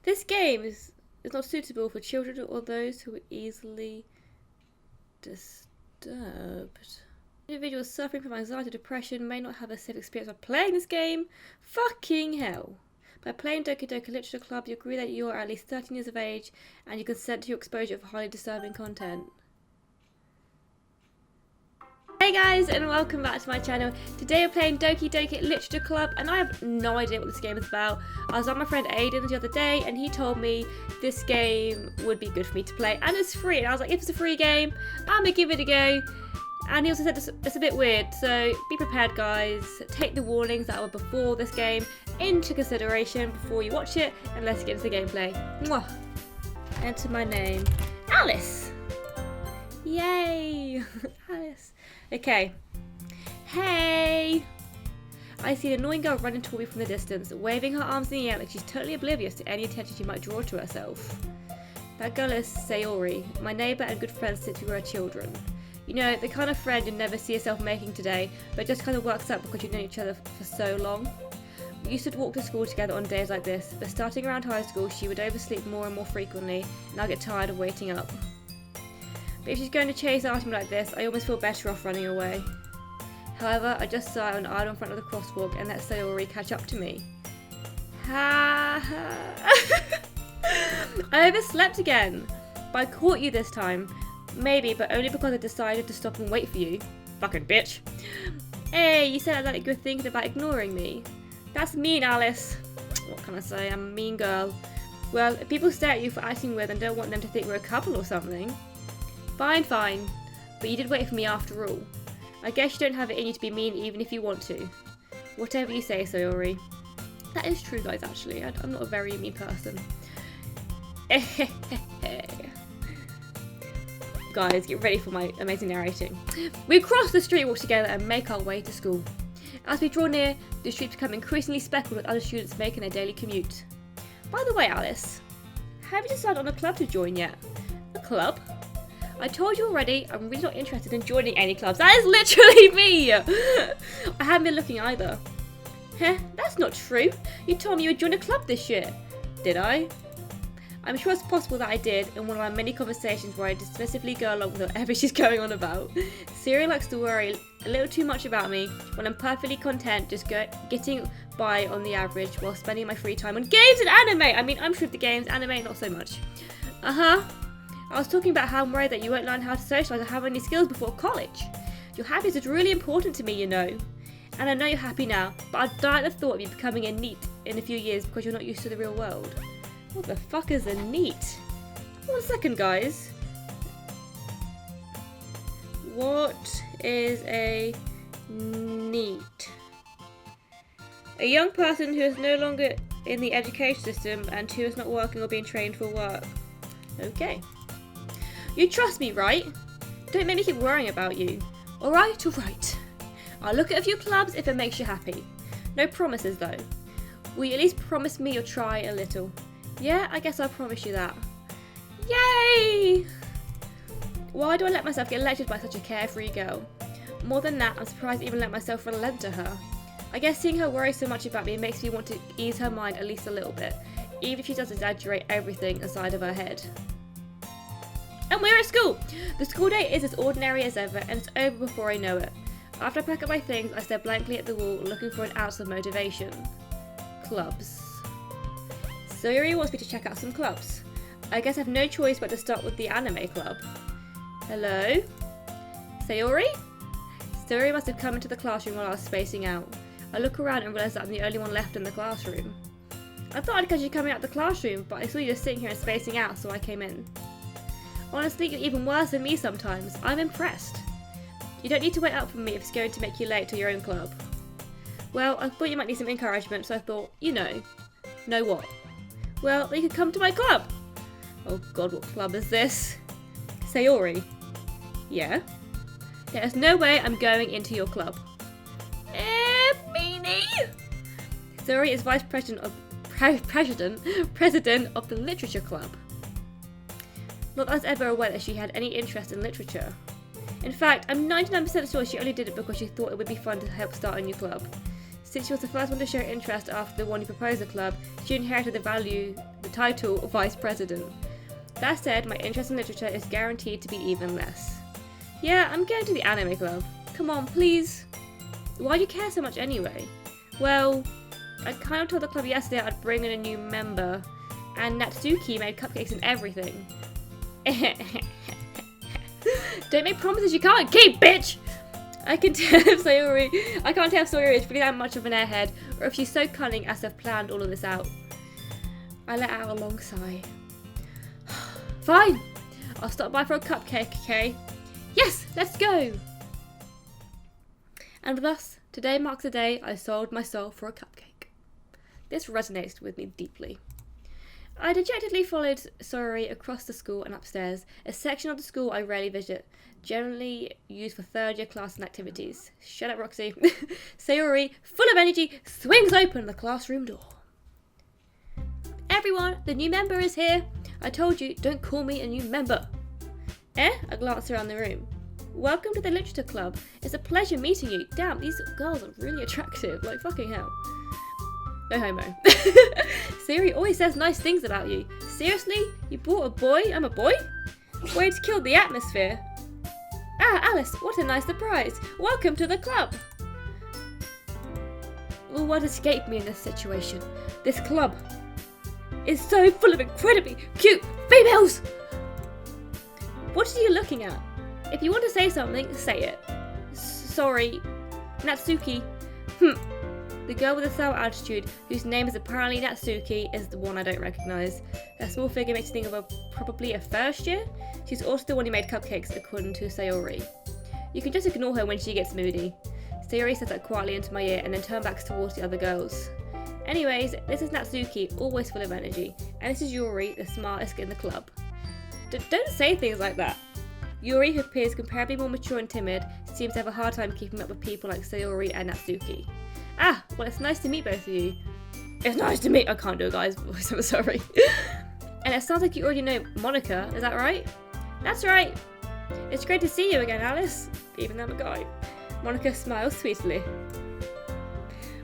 This game is not suitable for children or those who are easily disturbed. Individuals suffering from anxiety or depression may not have a safe experience of playing this game. Fucking hell. By playing Doki Doki Literature Club, you agree that you are at least 13 years of age and you consent to your exposure of highly disturbing content. Hey guys, and welcome back to my channel. Today we're playing Doki Doki Literature Club, and I have no idea what this game is about. I was on my friend Aiden the other day, and he told me this game would be good for me to play, and it's free. And I was like, if it's a free game, I'm gonna give it a go. And he also said it's a bit weird, so be prepared, guys. Take the warnings that were before this game into consideration before you watch it, and let's get into the gameplay. Mwah. Enter my name, Alice. Yay, Alice. Okay. Hey! I see an annoying girl running toward me from the distance, waving her arms in the air like she's totally oblivious to any attention she might draw to herself. That girl is Sayori, my neighbour and good friend since we were children. You know, the kind of friend you'd never see yourself making today, but it just kind of works out because you've known each other for so long. We used to walk to school together on days like this, but starting around high school she would oversleep more and more frequently, and I'd get tired of waiting up. But if she's going to chase after me like this, I almost feel better off running away. However, I just saw her on the aisle in front of the crosswalk and let Sayori catch up to me. Ha ha. I overslept again. But I caught you this time. Maybe, but only because I decided to stop and wait for you. Fucking bitch. Hey, you said that you're thinking about ignoring me. That's mean, Alice. What can I say? I'm a mean girl. Well, if people stare at you for acting weird and don't want them to think we're a couple or something. Fine, fine. But you did wait for me after all. I guess you don't have it in you to be mean even if you want to. Whatever you say, Sayori. That is true, guys, actually. I'm not a very mean person. Guys, get ready for my amazing narrating. We cross the street, walk together and make our way to school. As we draw near, the streets become increasingly speckled with other students making their daily commute. By the way, Alice, have you decided on a club to join yet? A club? I told you already, I'm really not interested in joining any clubs. That is literally me! I haven't been looking either. Heh, that's not true. You told me you would join a club this year. Did I? I'm sure it's possible that I did in one of our many conversations where I dismissively go along with whatever she's going on about. Siri likes to worry a little too much about me when I'm perfectly content just getting by on the average while spending my free time on games and anime. I mean, I'm sure the games, anime, not so much. Uh-huh. I was talking about how I'm worried that you won't learn how to socialise or have any skills before college. Your happiness is really important to me, you know. And I know you're happy now, but I don't like the thought of you becoming a NEET in a few years because you're not used to the real world. What the fuck is a NEET? 1 second, guys. What is a NEET? A young person who is no longer in the education system and who is not working or being trained for work. Okay. You trust me, right? Don't make me keep worrying about you. Alright, alright. I'll look at a few clubs if it makes you happy. No promises though. Will you at least promise me you'll try a little? Yeah, I guess I'll promise you that. Yay! Why do I let myself get lectured by such a carefree girl? More than that, I'm surprised I even let myself relent to her. I guess seeing her worry so much about me makes me want to ease her mind at least a little bit, even if she does exaggerate everything inside of her head. And we're at school! The school day is as ordinary as ever, and it's over before I know it. After I pack up my things, I stare blankly at the wall, looking for an ounce of motivation. Clubs. Sayori wants me to check out some clubs. I guess I have no choice but to start with the anime club. Hello? Sayori? Sayori must have come into the classroom while I was spacing out. I look around and realise that I'm the only one left in the classroom. I thought I'd catch you coming out the classroom, but I saw you just sitting here and spacing out, so I came in. Honestly, you're even worse than me sometimes. I'm impressed. You don't need to wait up for me if it's going to make you late to your own club. Well, I thought you might need some encouragement, so I thought, you know. Know what? Well, you could come to my club. Oh god, what club is this? Sayori. Yeah? There's no way I'm going into your club. Meanie! Sayori is vice president of president of the literature club. Not that I was ever aware that she had any interest in literature. In fact, I'm 99% sure she only did it because she thought it would be fun to help start a new club. Since she was the first one to show interest after the one who proposed the club, she inherited the title of Vice President. That said, my interest in literature is guaranteed to be even less. Yeah, I'm going to the anime club. Come on, please. Why do you care so much anyway? Well, I kind of told the club yesterday I'd bring in a new member, and Natsuki made cupcakes and everything. Don't make promises you can't keep, bitch! I can't tell if Sayori is really that much of an airhead, or if she's so cunning as to have planned all of this out. I let out a long sigh. Fine! I'll stop by for a cupcake, okay? Yes, let's go! And thus, today marks the day I sold my soul for a cupcake. This resonates with me deeply. I dejectedly followed Sayori across the school and upstairs, a section of the school I rarely visit, generally used for third-year class and activities. Shut up, Roxy. Sayori, full of energy, swings open the classroom door. Everyone, the new member is here. I told you, don't call me a new member. I glanced around the room. Welcome to the literature club. It's a pleasure meeting you. Damn, these girls are really attractive. Like, fucking hell. No homo. Sayori always says nice things about you. Seriously? You brought a boy? I'm a boy? Way to kill the atmosphere. Ah, Alice, what a nice surprise. Welcome to the club. Well, what escaped me in this situation? This club is so full of incredibly cute females. What are you looking at? If you want to say something, say it. Sorry, Natsuki. The girl with the sour attitude, whose name is apparently Natsuki, is the one I don't recognise. Her small figure makes me think of probably a first year. She's also the one who made cupcakes, according to Sayori. You can just ignore her when she gets moody. Sayori says that quietly into my ear and then turns back towards the other girls. Anyways, this is Natsuki, always full of energy, and this is Yuri, the smartest in the club. Don't say things like that. Yuri, who appears comparably more mature and timid, seems to have a hard time keeping up with people like Sayori and Natsuki. Ah, well, it's nice to meet both of you. It's nice to meet— I can't do a guy's voice, I'm sorry. And it sounds like you already know Monica, is that right? That's right. It's great to see you again, Alice, even though I'm a guy. Monica smiles sweetly.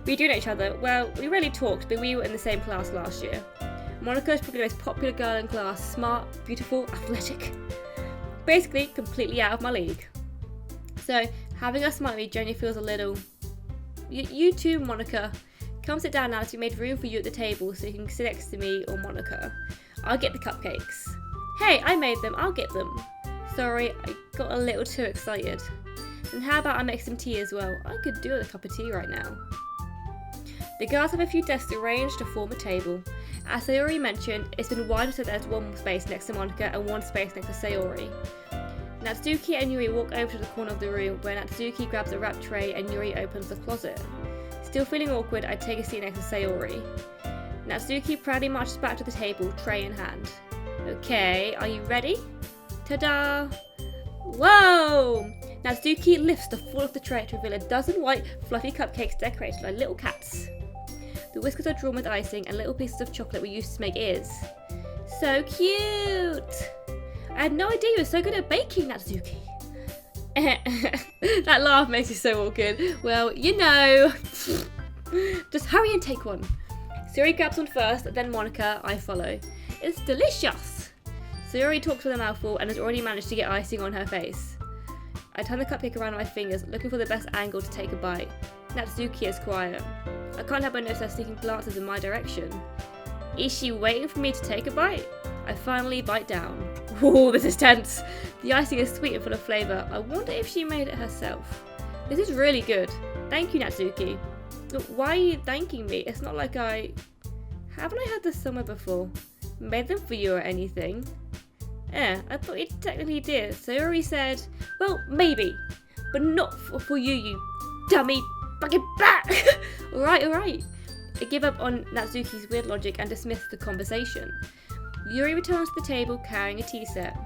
We do know each other. Well, we rarely talked, but we were in the same class last year. Monica is probably the most popular girl in class, smart, beautiful, athletic. Basically, completely out of my league. So, having her smile at me genuinely feels a little— You too, Monica. Come sit down, Alice. We made room for you at the table so you can sit next to me or Monica. I'll get the cupcakes. Hey, I made them. I'll get them. Sorry, I got a little too excited. And how about I make some tea as well? I could do with a cup of tea right now. The girls have a few desks arranged to form a table. As Sayori mentioned, it's been wider so there's one space next to Monica and one space next to Sayori. Natsuki and Yuri walk over to the corner of the room where Natsuki grabs a wrap tray and Yuri opens the closet. Still feeling awkward, I take a seat next to Sayori. Natsuki proudly marches back to the table, tray in hand. Okay, are you ready? Ta-da! Whoa! Natsuki lifts the full of the tray to reveal a dozen white, fluffy cupcakes decorated like little cats. The whiskers are drawn with icing and little pieces of chocolate we used to make ears. So cute! I had no idea you were so good at baking, Natsuki. That laugh makes you so awkward. Well, you know. Just hurry and take one. Sayori grabs one first, then Monica, I follow. It's delicious! Sayori talks with a mouthful and has already managed to get icing on her face. I turn the cupcake around on my fingers, looking for the best angle to take a bite. Natsuki is quiet. I can't help but notice her sneaking glances in my direction. Is she waiting for me to take a bite? I finally bite down. Ooh, this is tense. The icing is sweet and full of flavour. I wonder if she made it herself. This is really good. Thank you, Natsuki. Look, why are you thanking me? It's not like Haven't I had this somewhere before? Made them for you or anything? I thought you technically did. Sayori said, well, maybe. But not for you, you dummy fucking bat! Alright. I give up on Natsuki's weird logic and dismiss the conversation. Yuri returns to the table carrying a tea set.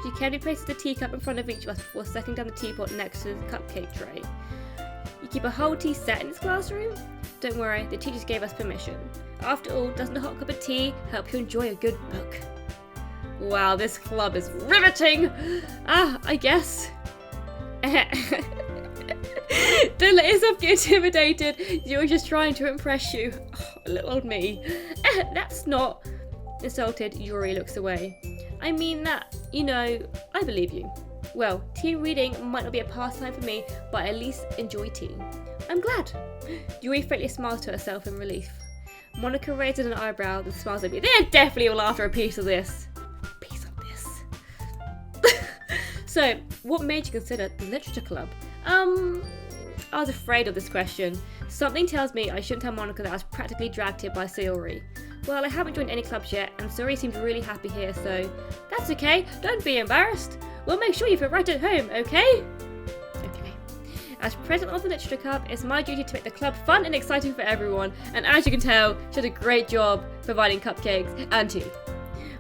She carefully places the teacup in front of each of us before setting down the teapot next to the cupcake tray. You keep a whole tea set in this classroom? Don't worry, the teachers gave us permission. After all, doesn't a hot cup of tea help you enjoy a good book? Wow, this club is riveting! I guess. Don't let yourself get intimidated. You're just trying to impress you. Oh, little old me. That's not... Insulted, Yuri looks away. I mean that, I believe you. Well, tea reading might not be a pastime for me, but I at least enjoy tea. I'm glad. Yuri faintly smiles to herself in relief. Monica raises an eyebrow and smiles at me. They're definitely all after a piece of this. So, what made you consider the literature club? I was afraid of this question. Something tells me I shouldn't tell Monica that I was practically dragged here by Sayori. Well, I haven't joined any clubs yet, and Sayori seemed really happy here, so that's okay. Don't be embarrassed. We'll make sure you feel right at home, okay? Okay. As president of the literature club, it's my duty to make the club fun and exciting for everyone, and as you can tell, she did a great job providing cupcakes and tea.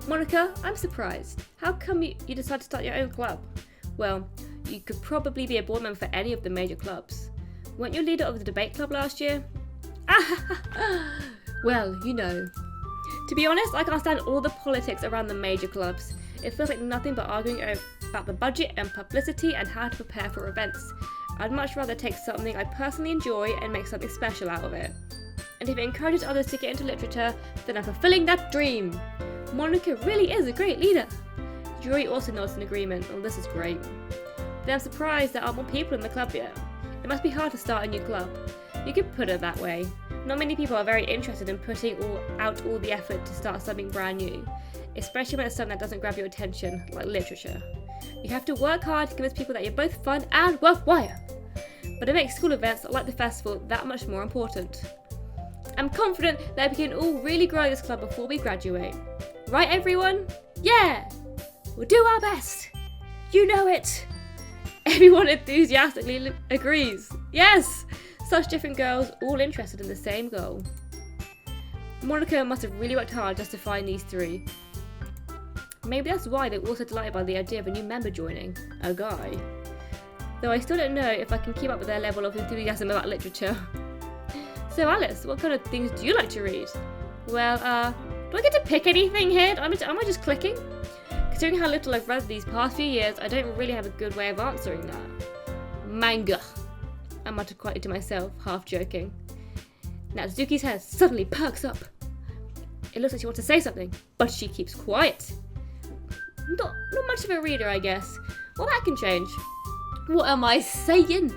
Monica, I'm surprised. How come you decided to start your own club? Well, you could probably be a board member for any of the major clubs. Weren't you leader of the debate club last year? Well, To be honest, I can't stand all the politics around the major clubs. It feels like nothing but arguing about the budget and publicity and how to prepare for events. I'd much rather take something I personally enjoy and make something special out of it. And if it encourages others to get into literature, then I'm fulfilling that dream. Monica really is a great leader. Yuri also nods in agreement. Oh, this is great. Then I'm surprised there aren't more people in the club yet. It must be hard to start a new club. You could put it that way. Not many people are very interested in putting out all the effort to start something brand new, especially when it's something that doesn't grab your attention, like literature. You have to work hard to convince people that you're both fun and worthwhile. But it makes school events like the festival that much more important. I'm confident that we can all really grow this club before we graduate. Right, everyone? Yeah! We'll do our best. You know it. Everyone enthusiastically agrees. Yes! Such different girls, all interested in the same goal. Monica must have really worked hard just to find these three. Maybe that's why they're also delighted by the idea of a new member joining. A guy. Though I still don't know if I can keep up with their level of enthusiasm about literature. So Alice, what kind of things do you like to read? Well, do I get to pick anything here? Am I just clicking? Considering how little I've read these past few years, I don't really have a good way of answering that. Manga, I muttered quietly to myself, half joking. Natsuki's head suddenly perks up. It looks like she wants to say something, but she keeps quiet. Not much of a reader, I guess. Well, that can change. What am I saying?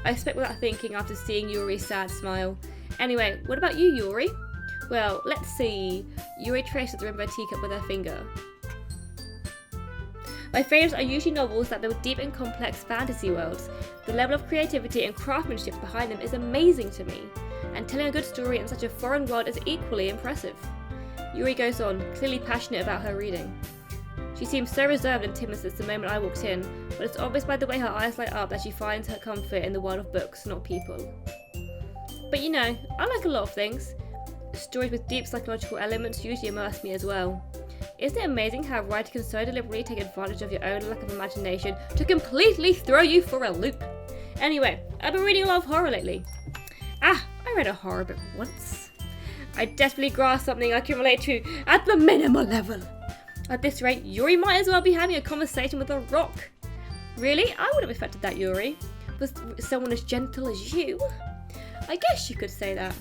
I spoke without thinking after seeing Yuri's sad smile. Anyway, what about you, Yuri? Well, let's see. Yuri traces the rim of her teacup with her finger. My favourites are usually novels that build deep and complex fantasy worlds. The level of creativity and craftsmanship behind them is amazing to me, and telling a good story in such a foreign world is equally impressive. Yuri goes on, clearly passionate about her reading. She seems so reserved and timid since the moment I walked in, but it's obvious by the way her eyes light up that she finds her comfort in the world of books, not people. But I like a lot of things. Stories with deep psychological elements usually immerse me as well. Isn't it amazing how writers can so deliberately take advantage of your own lack of imagination to completely throw you for a loop? Anyway, I've been reading a lot of horror lately. I read a horror book once. I desperately grasped something I can relate to at the minimal level. At this rate, Yuri might as well be having a conversation with a rock. Really? I would have expected that, Yuri. With someone as gentle as you? I guess you could say that.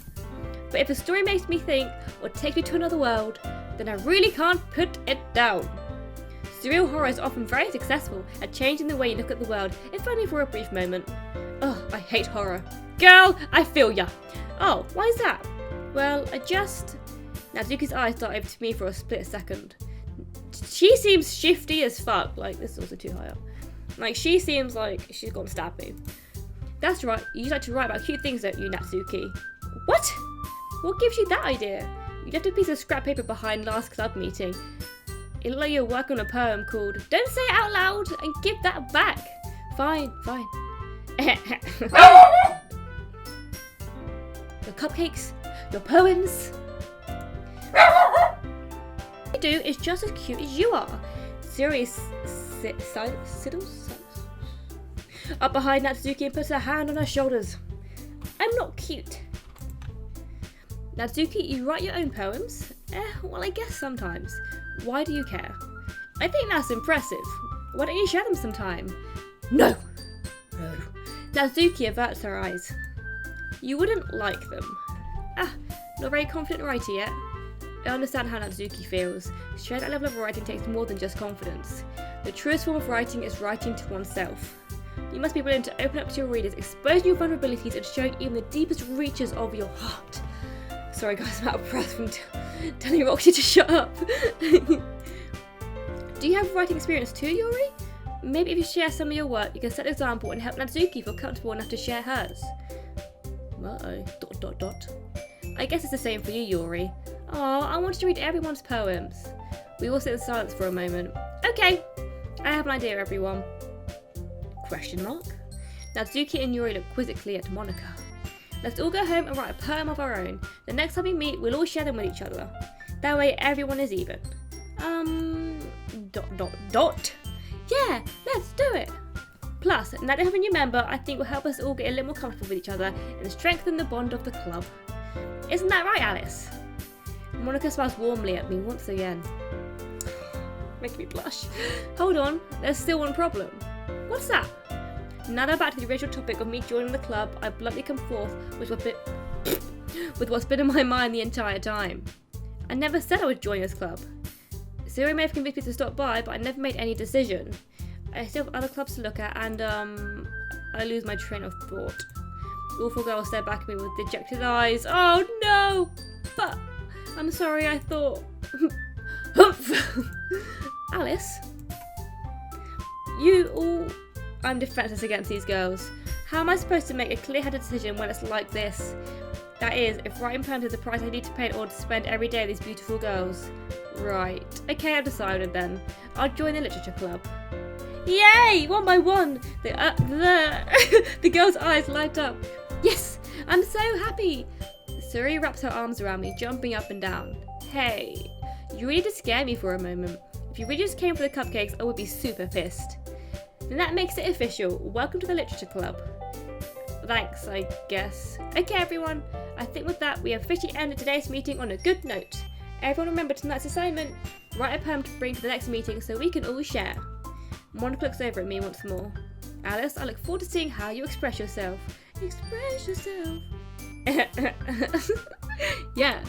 But if a story makes me think or takes me to another world, then I really can't put it down. Surreal horror is often very successful at changing the way you look at the world, if only for a brief moment. Oh, I hate horror. Girl, I feel ya. Oh, why is that? Well, Natsuki's eyes darted over to me for a split second. She seems shifty as fuck. Like, this is also too high up. Like, she seems like she's gonna stab me. That's right, you like to write about cute things, don't you, Natsuki? What? What gives you that idea? You left a piece of scrap paper behind last club meeting. It looked like you were working on a poem called Don't Say It Out Loud and Give That Back. Fine. Your cupcakes, your poems. What you do is just as cute as you are. Serious siddles up behind Natsuki and puts her hand on her shoulders. I'm not cute. Natsuki, you write your own poems? Well, I guess sometimes. Why do you care? I think that's impressive. Why don't you share them sometime? No. Natsuki averts her eyes. You wouldn't like them. Not very confident writer yet. I understand how Natsuki feels. Sharing that level of writing takes more than just confidence. The truest form of writing is writing to oneself. You must be willing to open up to your readers, exposing your vulnerabilities and showing even the deepest reaches of your heart. Sorry guys, I'm out of breath from telling Roxy to shut up. Do you have writing experience too, Yuri? Maybe if you share some of your work, you can set an example and help Natsuki feel comfortable enough to share hers. Uh-oh. ... I guess it's the same for you, Yuri. Oh, I wanted to read everyone's poems. We all sit in silence for a moment. Okay, I have an idea, everyone. Question mark? Natsuki and Yuri look quizzically at Monica. Let's all go home and write a poem of our own. The next time we meet, we'll all share them with each other. That way everyone is even. ... Yeah, let's do it. Plus, now that we have a new member, I think will help us all get a little more comfortable with each other and strengthen the bond of the club. Isn't that right, Alice? Monica smiles warmly at me once again. Making me blush. Hold on, there's still one problem. What's that? Now that I'm back to the original topic of me joining the club, I bluntly come forth with what's been in my mind the entire time. I never said I would join this club. Siri may have convinced me to stop by, but I never made any decision. I still have other clubs to look at, and I lose my train of thought. All four girls stare back at me with dejected eyes. Oh no! But I'm sorry, I thought... Alice? You all... I'm defenseless against these girls. How am I supposed to make a clear-headed decision when it's like this? That is, if writing poems is the price I need to pay in order to spend every day with these beautiful girls. Right. Okay, I've decided then. I'll join the literature club. Yay! One by one! The girl's eyes light up. Yes! I'm so happy! Suri wraps her arms around me, jumping up and down. Hey, you really did scare me for a moment. If you really just came for the cupcakes, I would be super pissed. Then that makes it official. Welcome to the literature club. Thanks, I guess. Okay, everyone. I think with that, we have officially ended today's meeting on a good note. Everyone remember tonight's assignment. Write a poem to bring to the next meeting so we can all share. Monica looks over at me once more. Alice, I look forward to seeing how you express yourself. Express yourself. Yeah.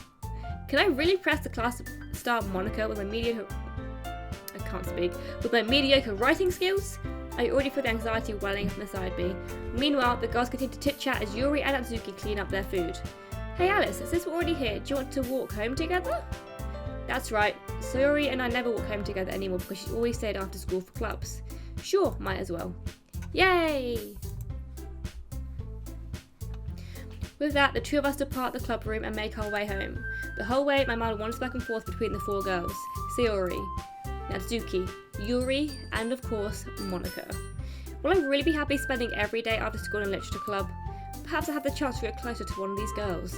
Can I really press the class star Monica with my mediocre... I can't speak. With my mediocre writing skills? I already feel the anxiety welling from inside me. Meanwhile, the girls continue to chit-chat as Yuri and Natsuki clean up their food. Hey Alice, since we're already here, do you want to walk home together? That's right. So Yuri and I never walk home together anymore because she's always stayed after school for clubs. Sure, might as well. Yay! With that, the two of us depart the club room and make our way home. The whole way, my mind wanders back and forth between the four girls. Sayori, Natsuki, Yuri, and of course, Monica. Will I really be happy spending every day after school in literature club? Perhaps I have the chance to get closer to one of these girls.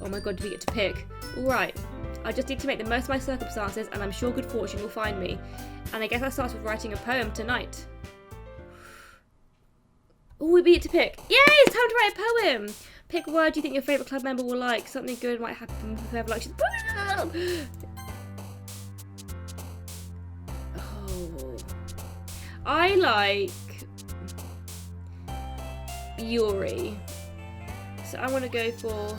Oh my god, do we get to pick? Alright, I just need to make the most of my circumstances and I'm sure good fortune will find me. And I guess that starts with writing a poem tonight. Oh, we get to pick. Yay, it's time to write a poem! Pick a word you think your favourite club member will like. Something good might happen if whoever likes it. Oh. I like Yuri. So I want to go for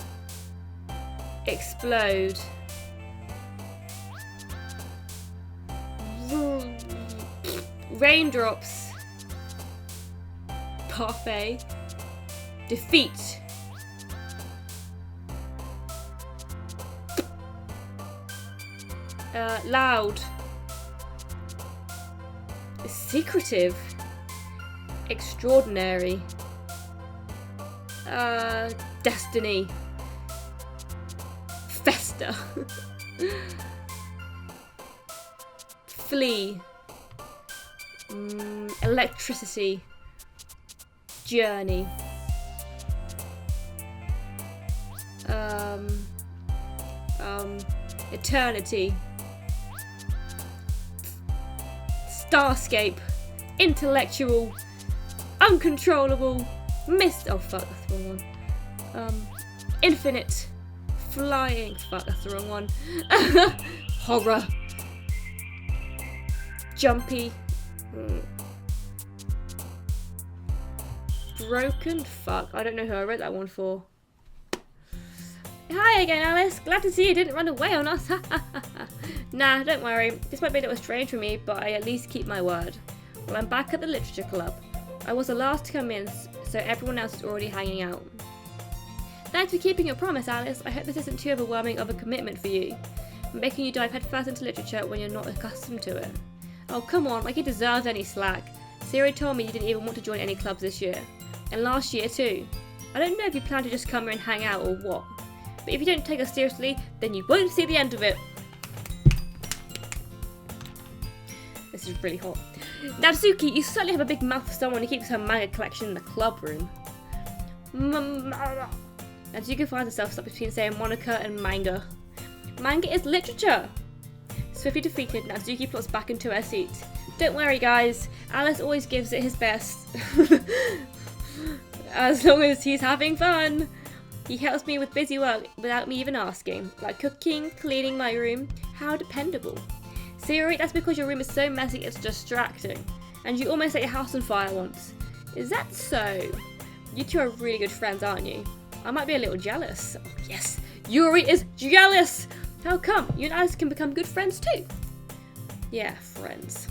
explode. Raindrops. Parfait. Defeat. Loud. Secretive. Extraordinary. Destiny. Fester. Flee. Electricity. Journey. Eternity. Starscape. Intellectual. Uncontrollable. Mist. Oh fuck, that's the wrong one. Infinite. Flying. Fuck, that's the wrong one. Horror. Jumpy. Broken? Fuck, I don't know who I wrote that one for. Hi again, Alice. Glad to see you didn't run away on us. Nah, don't worry. This might be a little strange for me, but I at least keep my word. Well, I'm back at the literature club. I was the last to come in, so everyone else is already hanging out. Thanks for keeping your promise, Alice. I hope this isn't too overwhelming of a commitment for you. Making you dive headfirst into literature when you're not accustomed to it. Oh, come on, like he deserves any slack. Siri told me you didn't even want to join any clubs this year. And last year too. I don't know if you plan to just come here and hang out or what. But if you don't take us seriously, then you won't see the end of it. This is really hot. Natsuki, you certainly have a big mouth for someone who keeps her manga collection in the club room. Natsuki finds herself stuck between saying Monica and manga. Manga is literature! Swiftly defeated, Natsuki plots back into her seat. Don't worry, guys. Alice always gives it his best. As long as he's having fun. He helps me with busy work without me even asking. Like cooking, cleaning my room. How dependable. Siri, that's because your room is so messy it's distracting. And you almost set your house on fire once. Is that so? You two are really good friends, aren't you? I might be a little jealous. Oh, yes, Yuri is jealous! How come? You and Alice can become good friends too. Yeah, friends.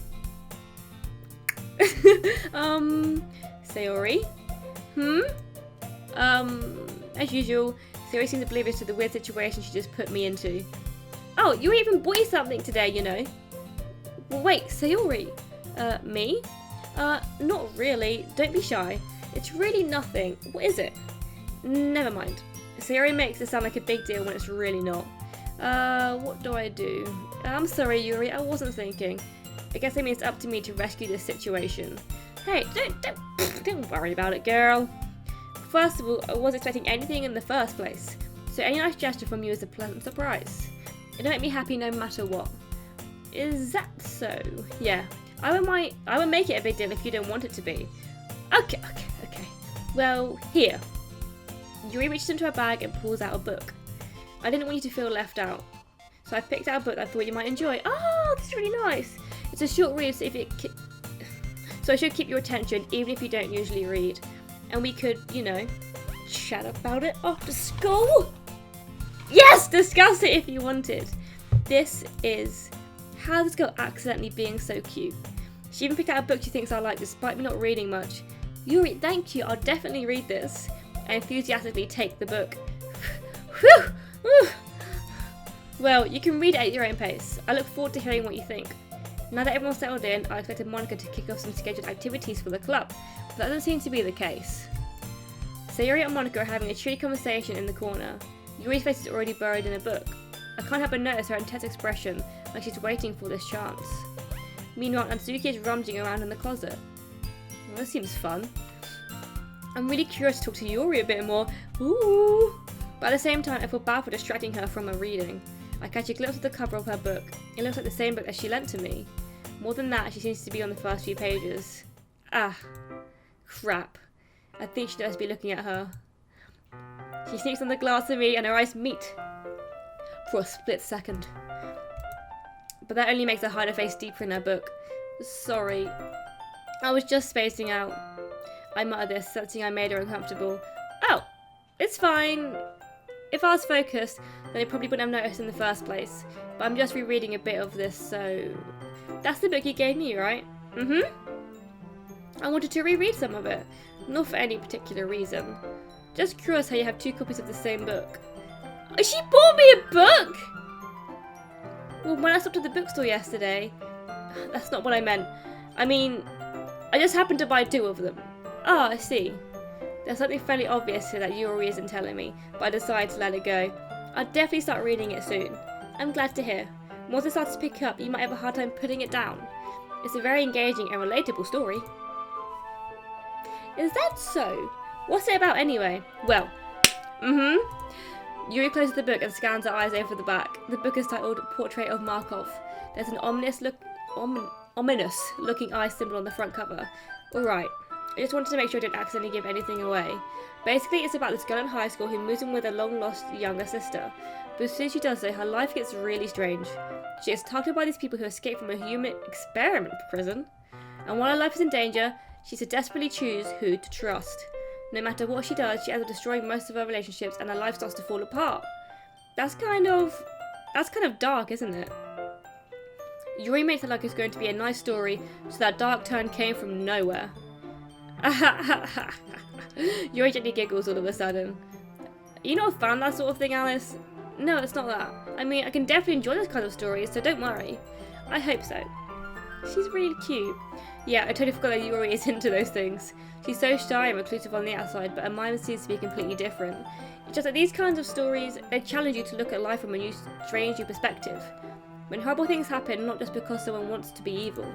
Sayori? As usual, Sayori seems oblivious to the weird situation she just put me into. Oh, you even bought something today, you know. Well, wait, Sayori? Me? Not really. Don't be shy. It's really nothing. What is it? Never mind. Sayori makes it sound like a big deal when it's really not. What do I do? I'm sorry, Yuri. I wasn't thinking. I guess that means it's up to me to rescue this situation. Hey, don't worry about it, girl. First of all, I wasn't expecting anything in the first place, so any nice gesture from you is a pleasant surprise. It'll make me happy no matter what. Is that so? Yeah. I would make it a big deal if you don't want it to be. Okay. Well, here. Yuri reaches into her bag and pulls out a book. I didn't want you to feel left out, so I picked out a book that I thought you might enjoy. Oh, this is really nice. It's a short read, so it should keep your attention even if you don't usually read. And we could, you know, chat about it after school. Yes, discuss it if you wanted. This is How This Girl Accidentally Being So Cute. She even picked out a book she thinks I like despite me not reading much. Yuri, thank you. I'll definitely read this. I enthusiastically take the book. Whew. Well, you can read it at your own pace. I look forward to hearing what you think. Now that everyone's settled in, I expected Monica to kick off some scheduled activities for the club, but that doesn't seem to be the case. Sayori and Monica are having a cheery conversation in the corner. Yuri's face is already buried in a book. I can't help but notice her intense expression, like she's waiting for this chance. Meanwhile, Natsuki is rummaging around in the closet. Well, this seems fun. I'm really curious to talk to Yuri a bit more. Ooh! But at the same time, I feel bad for distracting her from her reading. I catch a glimpse of the cover of her book. It looks like the same book that she lent to me. More than that, she seems to be on the first few pages. Ah, crap. I think she knows to be looking at her. She sneaks on the glass at me and her eyes meet. For a split second. But that only makes her hide her face deeper in her book. Sorry. I was just spacing out. I muttered this, sensing I made her uncomfortable. Oh, it's fine. If I was focused, then I probably wouldn't have noticed in the first place. But I'm just rereading a bit of this, so... That's the book you gave me, right? I wanted to reread some of it. Not for any particular reason. Just curious how you have two copies of the same book. She bought me a book! Well, when I stopped at the bookstore yesterday... That's not what I meant. I mean, I just happened to buy two of them. Ah, I see. There's something fairly obvious here that Yuri isn't telling me, but I decided to let it go. I'll definitely start reading it soon. I'm glad to hear. Once it starts to pick up, you might have a hard time putting it down. It's a very engaging and relatable story. Is that so? What's it about anyway? Well, Yuri closes the book and scans her eyes over the back. The book is titled Portrait of Markov. There's an ominous looking eye symbol on the front cover. Alright. I just wanted to make sure I didn't accidentally give anything away. Basically, it's about this girl in high school who moves in with her long-lost younger sister. But as soon as she does so, her life gets really strange. She gets targeted by these people who escaped from a human experiment prison. And while her life is in danger, she has to desperately choose who to trust. No matter what she does, she ends up destroying most of her relationships and her life starts to fall apart. That's kind of dark, isn't it? Yuri made it like it's going to be a nice story, so that dark turn came from nowhere. Yuri gently giggles all of a sudden. You not a fan of that sort of thing, Alice? No, it's not that. I mean, I can definitely enjoy this kind of stories, so don't worry. I hope so. She's really cute. Yeah, I totally forgot that Yuri is into those things. She's so shy and reclusive on the outside, but her mind seems to be completely different. It's just that these kinds of stories, they challenge you to look at life from a new, strange new perspective. When horrible things happen, not just because someone wants to be evil,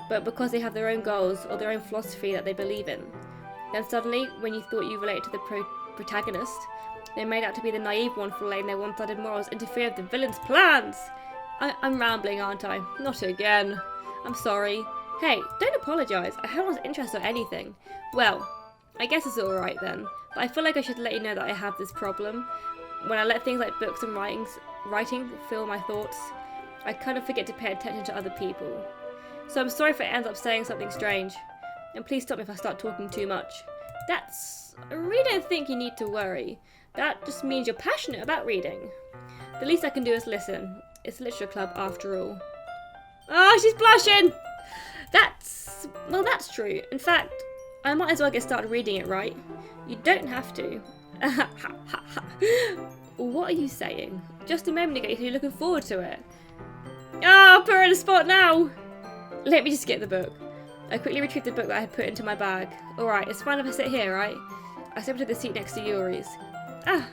but because they have their own goals or their own philosophy that they believe in. Then suddenly, when you thought you related to the protagonist, they're made out to be the naive one for letting their one-sided morals interfere with the villain's plans. I'm rambling, aren't I? Not again. I'm sorry. Hey, don't apologise. I haven't lost interest or anything. Well, I guess it's alright then. But I feel like I should let you know that I have this problem. When I let things like books and writing fill my thoughts, I kind of forget to pay attention to other people. So I'm sorry if I end up saying something strange. And please stop me if I start talking too much. I really don't think you need to worry. That just means you're passionate about reading. The least I can do is listen. It's a literature club after all. Oh, she's blushing! That's true. In fact, I might as well get started reading it, right? You don't have to. What are you saying? Just a moment ago you said you're looking forward to it. Oh, put her in a spot now! Let me just get the book. I quickly retrieved the book that I had put into my bag. Alright, it's fine if I sit here, right? I stepped to the seat next to Yuri's. Ah,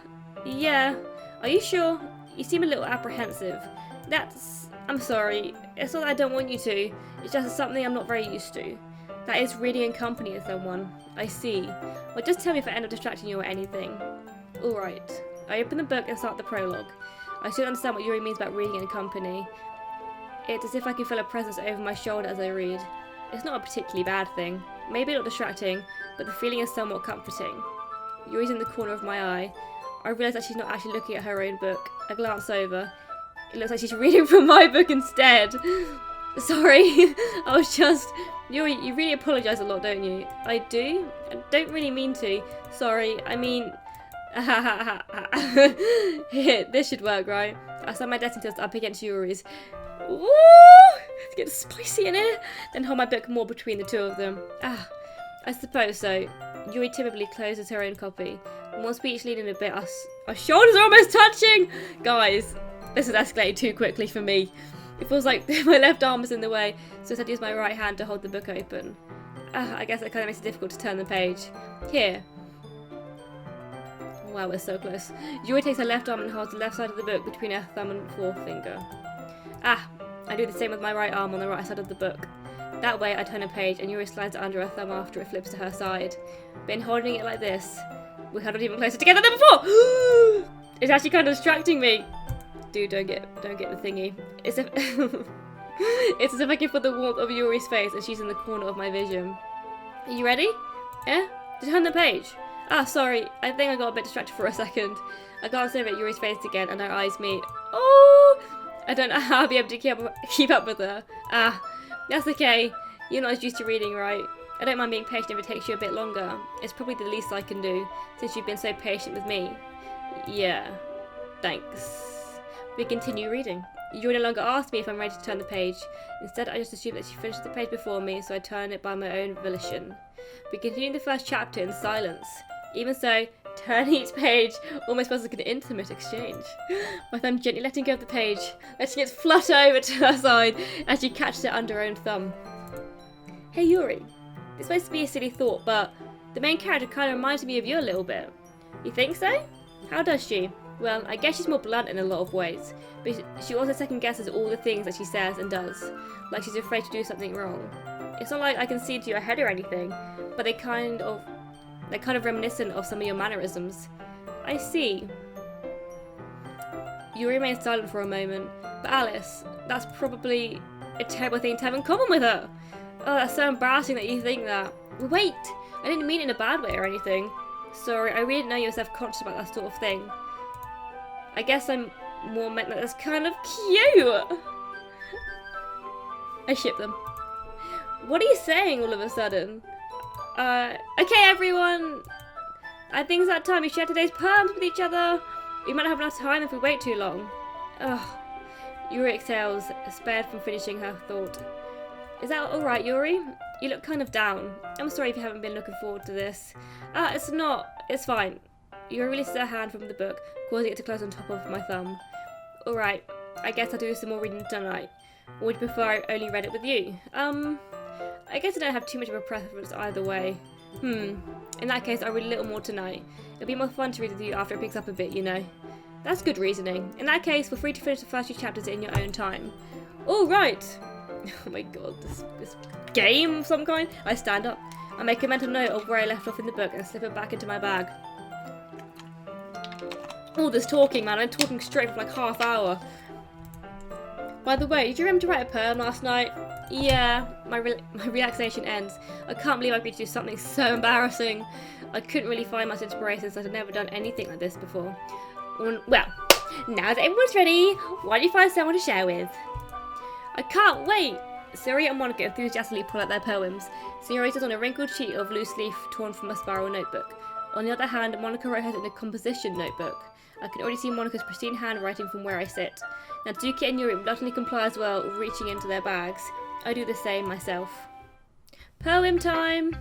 yeah. Are you sure? You seem a little apprehensive. I'm sorry. It's not that I don't want you to. It's just something I'm not very used to. That is reading in company with someone. I see. Well, just tell me if I end up distracting you or anything. Alright. I open the book and start the prologue. I still understand what Yuri means about reading in company. It's as if I can feel a presence over my shoulder as I read. It's not a particularly bad thing. Maybe not distracting, but the feeling is somewhat comforting. Yuri's in the corner of my eye. I realise that she's not actually looking at her own book. I glance over. It looks like she's reading from my book instead. Sorry, I was just... Yuri, you really apologise a lot, don't you? I do? I don't really mean to. Sorry, I mean... Here, this should work, right? I sat my dressing table up against Yuri's. Ooh! It's getting spicy in here. Then hold my book more between the two of them. I suppose so. Yuri typically closes her own copy. Once we each lean in a bit, our shoulders are almost touching! Guys, this has escalated too quickly for me. It feels like my left arm is in the way, so I had to use my right hand to hold the book open. I guess that kind of makes it difficult to turn the page. Here. Wow, we're so close. Yuri takes her left arm and holds the left side of the book between her thumb and forefinger. I do the same with my right arm on the right side of the book. That way I turn a page and Yuri slides it under her thumb after it flips to her side. But in holding it like this, we huddled even closer together than before! It's actually kind of distracting me. Dude, don't get the thingy. It's as if I can feel the warmth of Yuri's face and she's in the corner of my vision. Are you ready? Yeah? To turn the page. Sorry. I think I got a bit distracted for a second. I glanced over at Yuri's face again and our eyes meet. Oh! I don't know how I'll be able to keep up with her. That's okay. You're not as used to reading, right? I don't mind being patient if it takes you a bit longer. It's probably the least I can do, since you've been so patient with me. Yeah. Thanks. We continue reading. Yuri no longer asked me if I'm ready to turn the page. Instead, I just assumed that she finished the page before me, so I turned it by my own volition. We continue the first chapter in silence. Even so, turning each page almost feels like an intimate exchange. My thumb gently letting go of the page, letting it flutter over to her side as she catches it under her own thumb. Hey Yuri, this might be a silly thought, but the main character kind of reminds me of you a little bit. You think so? How does she? Well, I guess she's more blunt in a lot of ways, but she also second guesses all the things that she says and does, like she's afraid to do something wrong. It's not like I can see into your head or anything, but they're kind of reminiscent of some of your mannerisms. I see. You remain silent for a moment, but Alice, that's probably a terrible thing to have in common with her. Oh, that's so embarrassing that you think that. Wait, I didn't mean it in a bad way or anything. Sorry, I really didn't know you were self-conscious about that sort of thing. I guess I'm more meant that that's kind of cute. I ship them. What are you saying all of a sudden? Okay everyone! I think it's that time we share today's poems with each other. We might not have enough time if we wait too long. Ugh. Yuri exhales, spared from finishing her thought. Is that alright, Yuri? You look kind of down. I'm sorry if you haven't been looking forward to this. It's not. It's fine. Yuri releases her hand from the book, causing it to close on top of my thumb. Alright, I guess I'll do some more reading tonight. Or would you prefer I only read it with you? I guess I don't have too much of a preference either way. In that case, I'll read a little more tonight. It'll be more fun to read with you after it picks up a bit, you know. That's good reasoning. In that case, feel free to finish the first few chapters in your own time. Alright! Oh my god, this game of some kind? I stand up. I make a mental note of where I left off in the book and slip it back into my bag. All this talking, man. I'm talking straight for like half hour. By the way, did you remember to write a poem last night? Yeah, my relaxation ends. I can't believe I agreed to do something so embarrassing. I couldn't really find much inspiration since I'd never done anything like this before. Well, now that everyone's ready, why don't you find someone to share with? I can't wait! Siri and Monica enthusiastically pull out their poems. Siri writes on a wrinkled sheet of loose leaf torn from a spiral notebook. On the other hand, Monica wrote hers in a composition notebook. I can already see Monica's pristine handwriting from where I sit. Now Doki and Yuri reluctantly comply as well, reaching into their bags. I do the same myself. Poem time!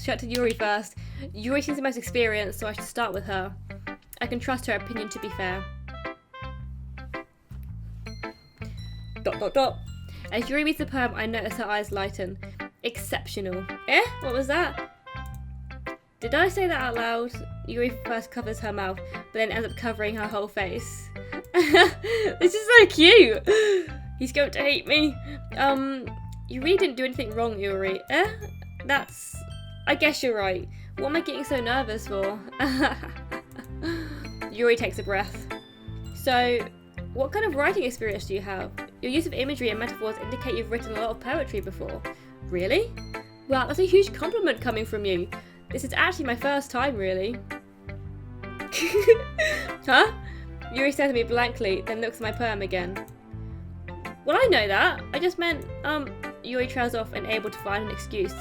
Shout to Yuri first. Yuri seems the most experienced, so I should start with her. I can trust her opinion to be fair. ... As Yuri reads the poem, I notice her eyes lighten. Exceptional. What was that? Did I say that out loud? Yuri first covers her mouth, but then ends up covering her whole face. This is so cute! He's going to hate me. You really didn't do anything wrong, Yuri. That's... I guess you're right. What am I getting so nervous for? Yuri takes a breath. So, what kind of writing experience do you have? Your use of imagery and metaphors indicate you've written a lot of poetry before. Really? Wow, that's a huge compliment coming from you. This is actually my first time, really. Huh? Yuri stares at me blankly, then looks at my poem again. Well, I know that. I just meant, Yuri trails off, unable to find an excuse.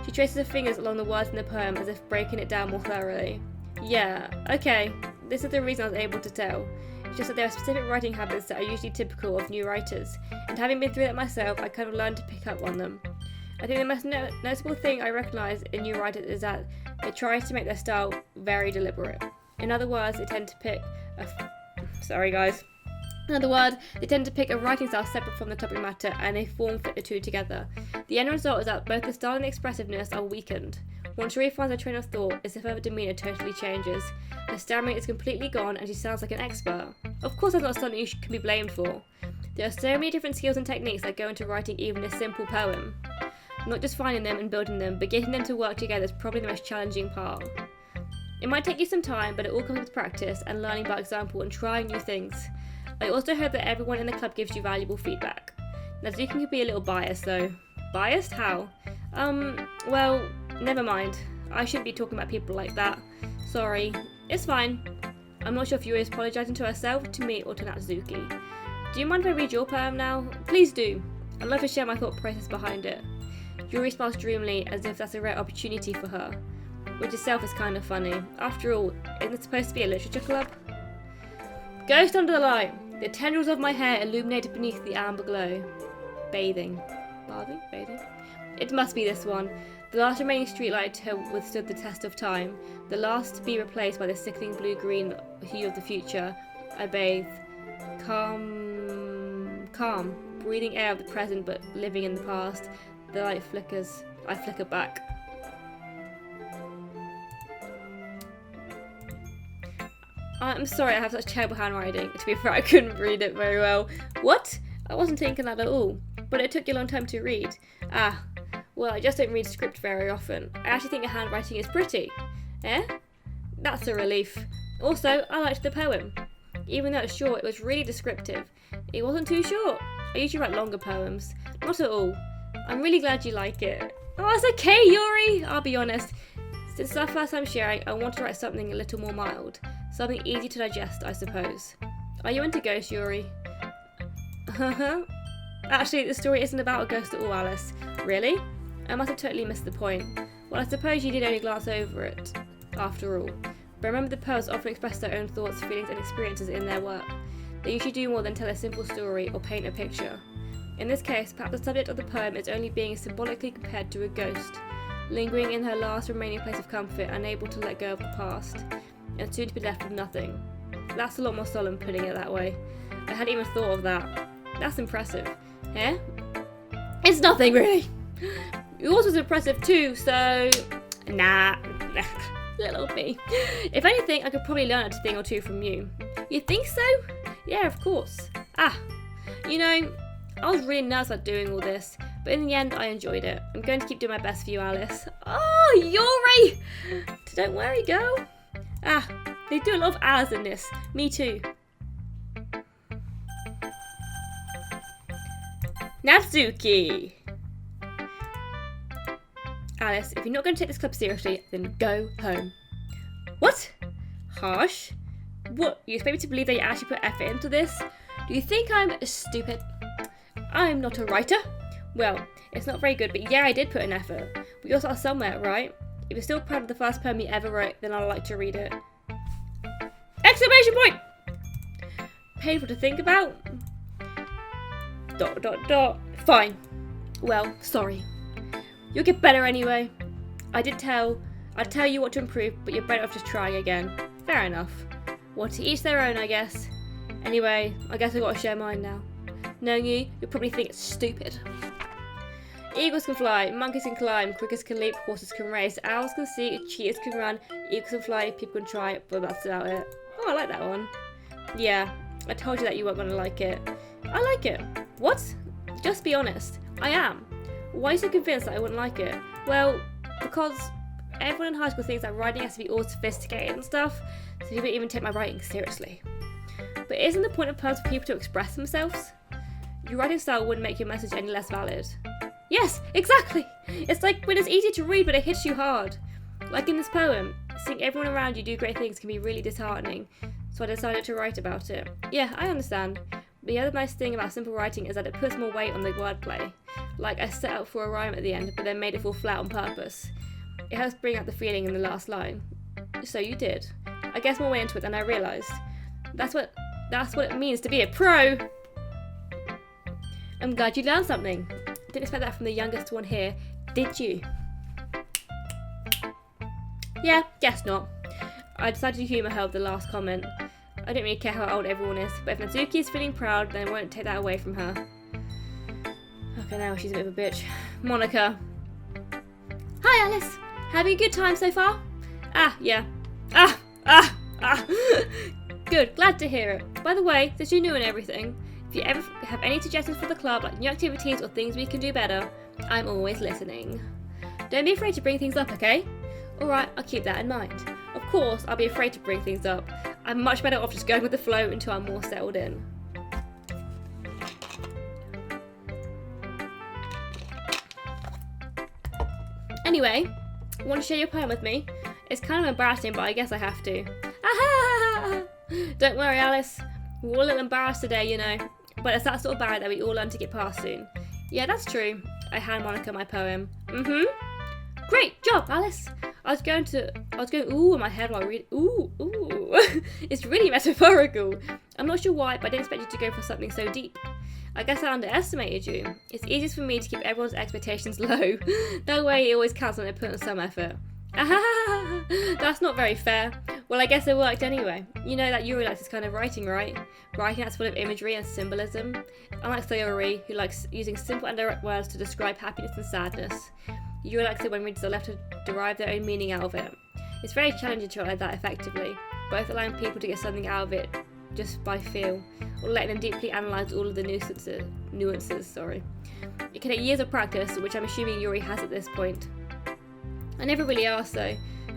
She traces her fingers along the words in the poem as if breaking it down more thoroughly. Yeah, okay. This is the reason I was able to tell. It's just that there are specific writing habits that are usually typical of new writers, and having been through that myself, I kind of learned to pick up on them. I think the most noticeable thing I recognise in new writers is that they try to make their style very deliberate. In other words, they tend to pick they tend to pick a writing style separate from the topic matter, and they fit the two together. The end result is that both the style and the expressiveness are weakened. Once Yuri finds her train of thought, it's as if her demeanour totally changes. Her stammering is completely gone, and she sounds like an expert. Of course, that's not something you can be blamed for. There are so many different skills and techniques that go into writing even a simple poem. Not just finding them and building them, but getting them to work together is probably the most challenging part. It might take you some time, but it all comes with practice and learning by example and trying new things. I also hope that everyone in the club gives you valuable feedback. Now, Zuki can be a little biased though. Biased? How? Well, never mind. I shouldn't be talking about people like that. Sorry. It's fine. I'm not sure if Yuri is apologising to herself, to me, or to Natsuki. Do you mind if I read your poem now? Please do. I'd love to share my thought process behind it. Yuri smiles dreamily as if that's a rare opportunity for her, which itself is kind of funny. After all, isn't it supposed to be a literature club? Ghost under the light. The tendrils of my hair illuminated beneath the amber glow. Bathing. Bathing? It must be this one. The last remaining streetlight to have withstood the test of time. The last to be replaced by the sickening blue-green hue of the future. I bathe. Calm. Breathing air of the present but living in the past. The light flickers. I flicker back. I'm sorry I have such terrible handwriting. To be fair, I couldn't read it very well. What? I wasn't thinking that at all. But it took you a long time to read. Well, I just don't read script very often. I actually think your handwriting is pretty. That's a relief. Also, I liked the poem. Even though it's short, it was really descriptive. It wasn't too short. I usually write longer poems. Not at all. I'm really glad you like it. Oh, it's okay, Yuri! I'll be honest. Since it's our first time sharing, I want to write something a little more mild. Something easy to digest, I suppose. Are you into ghosts, Yuri? Actually, the story isn't about a ghost at all, Alice. Really? I must have totally missed the point. Well, I suppose you did only glance over it, after all. But remember, the poets often express their own thoughts, feelings and experiences in their work. They usually do more than tell a simple story or paint a picture. In this case, perhaps the subject of the poem is only being symbolically compared to a ghost, lingering in her last remaining place of comfort, unable to let go of the past, and soon to be left with nothing. That's a lot more solemn putting it that way. I hadn't even thought of that. That's impressive. Eh? It's nothing, really. Yours was impressive too, so... Nah. Little B. If anything, I could probably learn a thing or two from you. You think so? Yeah, of course. You know, I was really nervous about doing all this, but in the end, I enjoyed it. I'm going to keep doing my best for you, Alice. Oh, Yuri! Don't worry, girl. They do a lot of Alice in this. Me too. Natsuki! Alice, if you're not going to take this club seriously, then go home. What? Harsh? What, you expect me to believe that you actually put effort into this? Do you think I'm stupid? I'm not a writer. Well, it's not very good, but yeah, I did put an effort. We all start somewhere, right? If you're still proud of the first poem you ever wrote, then I'd like to read it. Exclamation point! Painful to think about? ... Fine. Well, sorry. You'll get better anyway. I'd tell you what to improve, but you're better off just trying again. Fair enough. Well, to each their own, I guess. Anyway, I guess I've got to share mine now. Knowing you'll probably think it's stupid. Eagles can fly, monkeys can climb, crickets can leap, horses can race, owls can see, cheetahs can run, eagles can fly, people can try, but that's about it. Oh, I like that one. Yeah, I told you that you weren't going to like it. I like it. What? Just be honest. I am. Why are you so convinced that I wouldn't like it? Well, because everyone in high school thinks that writing has to be all sophisticated and stuff, so people don't even take my writing seriously. But isn't the point of poems for people to express themselves? Your writing style wouldn't make your message any less valid. Yes, exactly! It's like when it's easy to read but it hits you hard. Like in this poem, seeing everyone around you do great things can be really disheartening, so I decided to write about it. Yeah, I understand. But the other nice thing about simple writing is that it puts more weight on the wordplay. Like I set out for a rhyme at the end, but then made it fall flat on purpose. It helps bring out the feeling in the last line. So you did. I guess more went into it than I realised. That's what it means to be a pro! I'm glad you learned something. Didn't expect that from the youngest one here, did you? Yeah, guess not. I decided to humour her with the last comment. I don't really care how old everyone is, but if Natsuki is feeling proud, then I won't take that away from her. Okay, now she's a bit of a bitch. Monica. Hi, Alice. Having a good time so far? Yeah. Good, glad to hear it. By the way, since you're new and everything, if you ever have any suggestions for the club, like new activities or things we can do better, I'm always listening. Don't be afraid to bring things up, okay? Alright, I'll keep that in mind. Of course, I'll be afraid to bring things up. I'm much better off just going with the flow until I'm more settled in. Anyway, want to share your poem with me? It's kind of embarrassing, but I guess I have to. Don't worry, Alice. We're all a little embarrassed today, you know. But it's that sort of barrier that we all learn to get past soon. Yeah, that's true. I hand Monica my poem. Great job, Alice. I was going ooh in my head while I read. Ooh. It's really metaphorical. I'm not sure why, but I didn't expect you to go for something so deep. I guess I underestimated you. It's easiest for me to keep everyone's expectations low. That way it always counts when I put in some effort. That's not very fair. Well, I guess it worked anyway. You know that Yuri likes this kind of writing, right? Writing that's full of imagery and symbolism. Unlike Yuri, who likes using simple and direct words to describe happiness and sadness. Yuri likes it when readers are left to derive their own meaning out of it. It's very challenging to write like that effectively, both allowing people to get something out of it just by feel, or letting them deeply analyse all of the nuances. It can take years of practice, which I'm assuming Yuri has at this point. I never really asked though.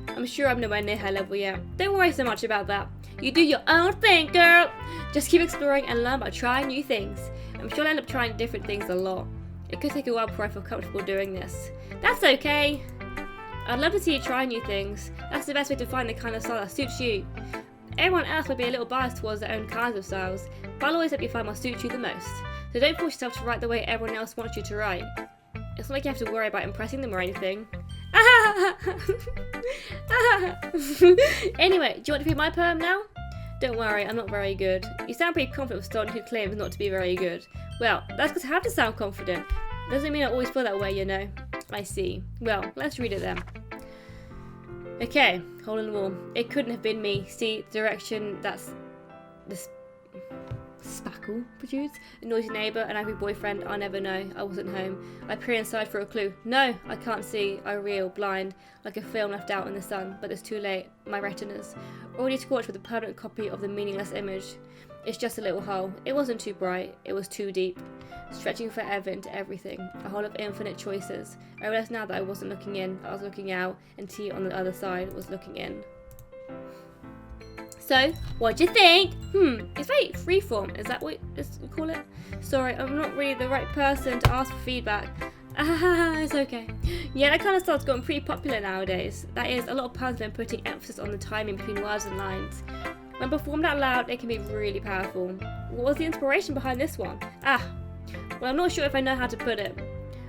I'm sure I'm nowhere near her level yet. Don't worry so much about that. You do your own thing, girl! Just keep exploring and learn by trying new things. I'm sure I'll end up trying different things a lot. It could take a while before I feel comfortable doing this. That's okay! I'd love to see you try new things. That's the best way to find the kind of style that suits you. Everyone else might be a little biased towards their own kinds of styles, but I'll always help you find what suits you the most. So don't force yourself to write the way everyone else wants you to write. It's not like you have to worry about impressing them or anything. Anyway, do you want to be my perm now? Don't worry, I'm not very good. You sound pretty confident with someone who claims not to be very good. Well, that's because I have to sound confident. Doesn't mean I always feel that way, you know. I see. Well, let's read it then. Okay, hole in the wall. It couldn't have been me. See, the direction that's this spackle produced. A noisy neighbour, an angry boyfriend. I never know. I wasn't home. I peer inside for a clue. No, I can't see. I reel, blind, like a film left out in the sun. But it's too late. My retinas already scorched with a permanent copy of the meaningless image. It's just a little hole. It wasn't too bright. It was too deep, stretching forever into everything. A hole of infinite choices. I realised now that I wasn't looking in. I was looking out, and T on the other side was looking in. So, what'd you think? It's very freeform. Is that what you call it? Sorry, I'm not really the right person to ask for feedback. It's okay. Yeah, that kind of stuff's gotten pretty popular nowadays. That is, a lot of puns have been putting emphasis on the timing between words and lines. When performed out loud, it can be really powerful. What was the inspiration behind this one? Well, I'm not sure if I know how to put it.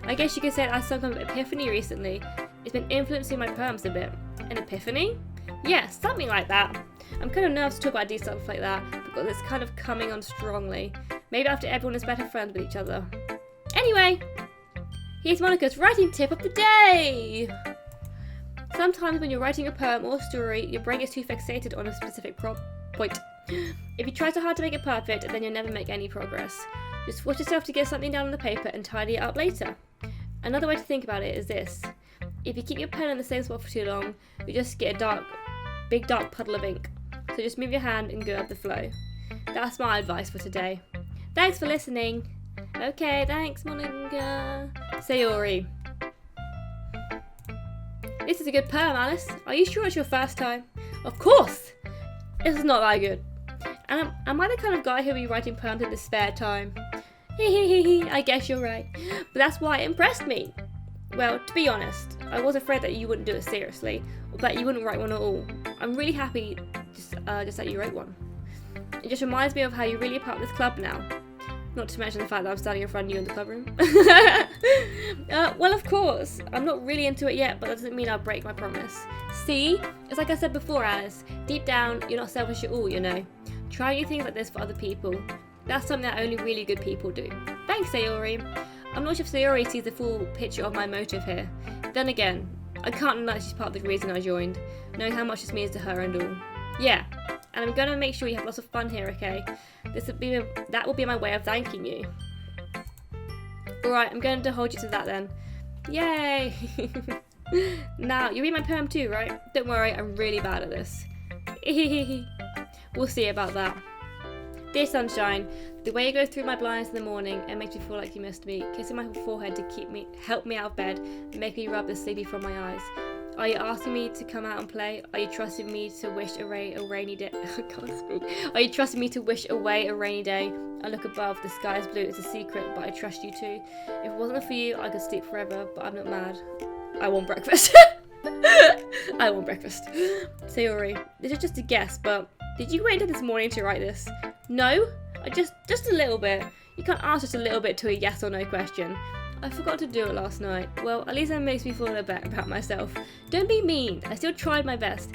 I guess you could say it as some kind of epiphany recently. It's been influencing my poems a bit. An epiphany? Yeah, something like that. I'm kind of nervous to talk about stuff like that because it's kind of coming on strongly. Maybe after everyone is better friends with each other. Anyway, here's Monica's writing tip of the day. Sometimes when you're writing a poem or story, your brain gets too fixated on a specific point. If you try so hard to make it perfect, then you'll never make any progress. Just force yourself to get something down on the paper and tidy it up later. Another way to think about it is this. If you keep your pen in the same spot for too long, you just get a big dark puddle of ink. So just move your hand and go with the flow. That's my advice for today. Thanks for listening. Okay, thanks Monica. Sayori. This is a good poem, Alice. Are you sure it's your first time? Of course! This is not that good. And am I the kind of guy who'll be writing poems in his spare time? I guess you're right. But that's why it impressed me. Well, to be honest, I was afraid that you wouldn't do it seriously, or that you wouldn't write one at all. I'm really happy just that you wrote one. It just reminds me of how you're really a part of this club now. Not to mention the fact that I'm standing in front of you in the club room. Well, of course, I'm not really into it yet, but that doesn't mean I'll break my promise. See? It's like I said before, Alice. Deep down, you're not selfish at all, you know. Try new things like this for other people. That's something that only really good people do. Thanks, Sayori. I'm not sure if Sayori sees the full picture of my motive here. Then again, I can't deny she's part of the reason I joined, knowing how much this means to her and all. Yeah, and I'm going to make sure you have lots of fun here, okay? That will be my way of thanking you. Alright, I'm going to hold you to that then. Yay! Now, you read my poem too, right? Don't worry, I'm really bad at this. We'll see about that. Dear sunshine, the way you go through my blinds in the morning and makes me feel like you missed me, kissing my forehead to help me out of bed, and make me rub the sleepy from my eyes. Are you asking me to come out and play? Are you trusting me to wish away a rainy day? I can't speak. Are you trusting me to wish away a rainy day? I look above, the sky is blue, it's a secret, but I trust you too. If it wasn't for you, I could sleep forever, but I'm not mad. I want breakfast. I want breakfast. Sayori, this is just a guess, but did you wait until this morning to write this? No? Just a little bit. You can't ask just a little bit to a yes or no question. I forgot to do it last night. Well, at least that makes me feel a bit better about myself. Don't be mean. I still tried my best.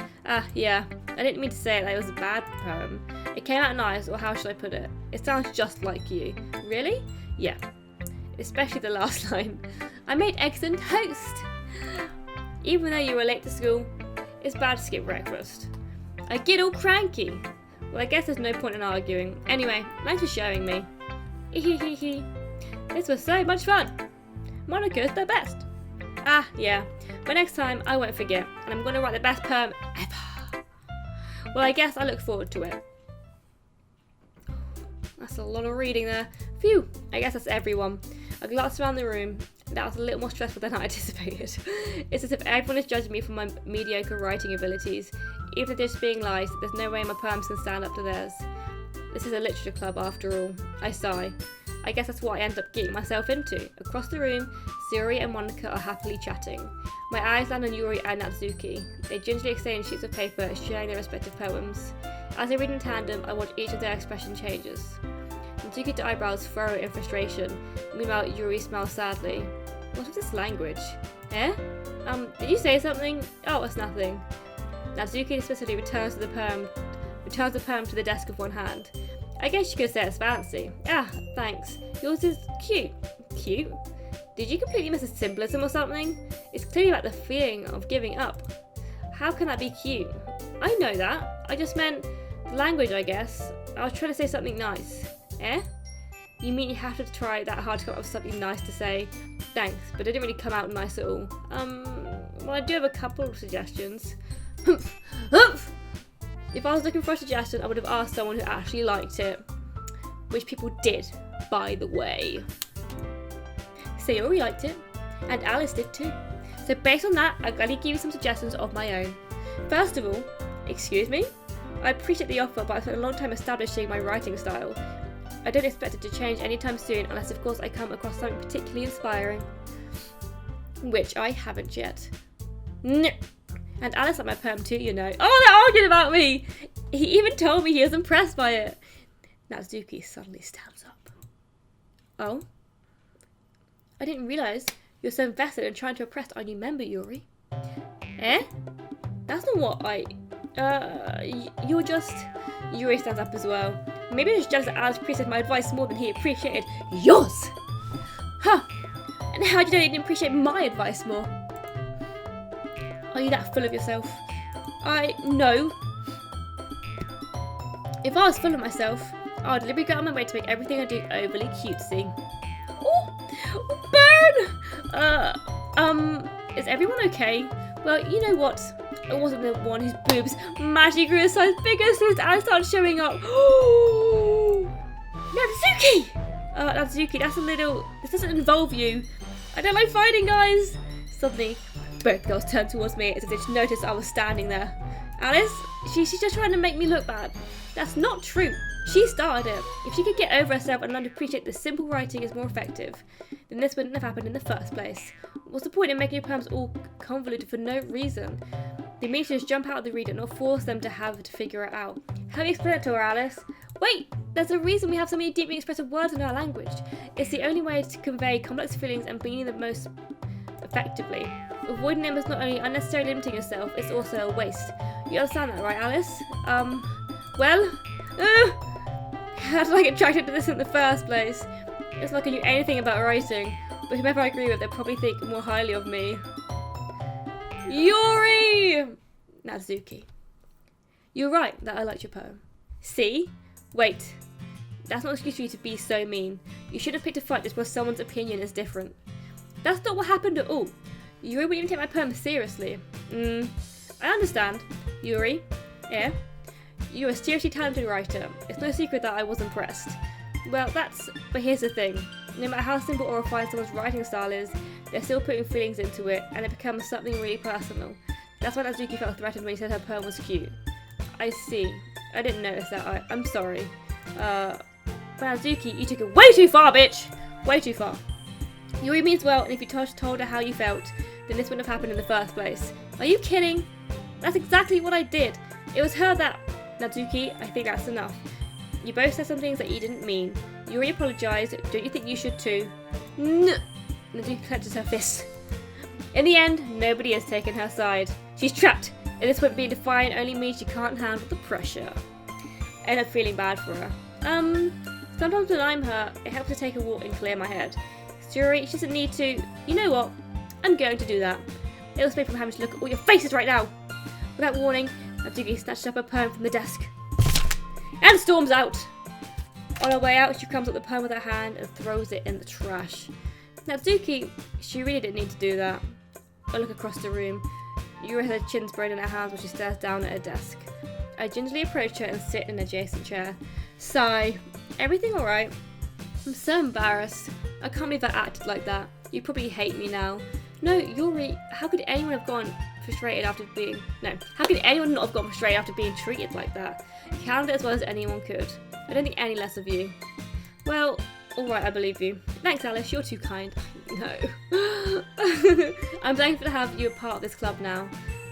Yeah. I didn't mean to say it like it was a bad poem. It came out nice, or how should I put it? It sounds just like you. Really? Yeah. Especially the last line. I made eggs and toast. Even though you were late to school, it's bad to skip breakfast. I get all cranky. Well, I guess there's no point in arguing. Anyway, thanks for showing me. This was so much fun. Monica's the best. Yeah. But next time, I won't forget. And I'm going to write the best poem ever. Well, I guess I look forward to it. That's a lot of reading there. Phew. I guess that's everyone. I glanced around the room. That was a little more stressful than I anticipated. It's as if everyone is judging me for my mediocre writing abilities. Even if they're just being lies, there's no way my poems can stand up to theirs. This is a literature club after all. I sigh. I guess that's what I end up getting myself into. Across the room, Yuri and Monica are happily chatting. My eyes land on Yuri and Natsuki. They gingerly exchange sheets of paper, sharing their respective poems. As they read in tandem, I watch each of their expression changes. Natsuki's eyebrows furrow in frustration. Meanwhile, Yuri smiles sadly. What is this language? Eh? Did you say something? Oh, it's nothing. Natsuki dismissively returns the perm to the desk with one hand. I guess you could say it's fancy. Ah, thanks. Yours is cute. Cute? Did you completely miss a symbolism or something? It's clearly about the feeling of giving up. How can that be cute? I know that. I just meant the language, I guess. I was trying to say something nice. Eh? You mean you have to try that hard to come up with something nice to say? Thanks, but it didn't really come out nice at all. Well, I do have a couple of suggestions. If I was looking for a suggestion, I would have asked someone who actually liked it. Which people did, by the way. So Yuri liked it, and Alice did too. So based on that, I'm going to give you some suggestions of my own. First of all, excuse me? I appreciate the offer, but I've spent a long time establishing my writing style. I don't expect it to change anytime soon, unless of course I come across something particularly inspiring. Which I haven't yet. No. And Alice liked my poem too, you know. Oh, they're arguing about me! He even told me he was impressed by it. Natsuki suddenly stands up. Oh? I didn't realise you were so invested in trying to impress our new member, Yuri. Eh? That's not what I... you're just... Yuri stands up as well. Maybe he was jealous that Alice appreciated my advice more than he appreciated yours! Huh! And how do you know he didn't appreciate my advice more? Are you that full of yourself? No. If I was full of myself, I would deliberately go out of my way to make everything I do overly cutesy. Burn! Is everyone okay? Well, you know what? I wasn't the one whose boobs magically grew a size bigger as soon as Alice started showing up. Natsuki! Natsuki, that's a little... This doesn't involve you. I don't like fighting, guys. Suddenly, both girls turned towards me as if they'd noticed I was standing there. Alice, she's just trying to make me look bad. That's not true. She started it. If she could get over herself and learn to appreciate that simple writing is more effective, then this wouldn't have happened in the first place. What's the point in making your poems all convoluted for no reason? They mean to just jump out of the reader, not force them to have to figure it out. How do you explain it to her, Alice? Wait! There's a reason we have so many deeply expressive words in our language. It's the only way to convey complex feelings and meaning the most effectively. Avoiding them is not only unnecessarily limiting yourself, it's also a waste. You understand that, right, Alice? How did I get attracted to this in the first place? It's like I knew anything about writing, but whomever I agree with, they'll probably think more highly of me. Yuri! Natsuki. You're right that I liked your poem. See? Wait. That's not an excuse for you to be so mean. You should have picked a fight just because someone's opinion is different. That's not what happened at all. Yuri wouldn't even take my poem seriously. I understand. Yuri? Yeah? You're a seriously talented writer. It's no secret that I was impressed. But here's the thing. No matter how simple or refined someone's writing style is, they're still putting feelings into it, and it becomes something really personal. That's why Natsuki felt threatened when he said her poem was cute. I see. I didn't notice that. I'm sorry. But Natsuki, you took it way too far, bitch! Way too far. Yuri means well, and if you told her how you felt, then this wouldn't have happened in the first place. Are you kidding? That's exactly what I did. It was her that... Natsuki, I think that's enough. You both said some things that you didn't mean. Yuri apologised. Don't you think you should too? Natsuki clenches her fists. In the end, nobody has taken her side. She's trapped, and this wouldn't be defiant only means she can't handle the pressure. I end up feeling bad for her. Sometimes when I'm hurt, it helps to take a walk and clear my head. Yuri, she doesn't need to... You know what? I'm going to do that. It'll save me from having to look at all your faces right now. Without warning, Natsuki snatches up a poem from the desk and storms out. On her way out, she comes up the poem with her hand and throws it in the trash. Natsuki, she really didn't need to do that. I look across the room. Yuri has her chin spread in her hands while she stares down at her desk. I gingerly approach her and sit in an adjacent chair. Sigh. Everything alright? I'm so embarrassed. I can't believe I acted like that. You probably hate me now. No, Yuri, how could anyone have gone frustrated after being... No, how could anyone not have gone frustrated after being treated like that? You handled it as well as anyone could. I don't think any less of you. Well, alright, I believe you. Thanks, Alice, you're too kind. No. I'm thankful to have you a part of this club now.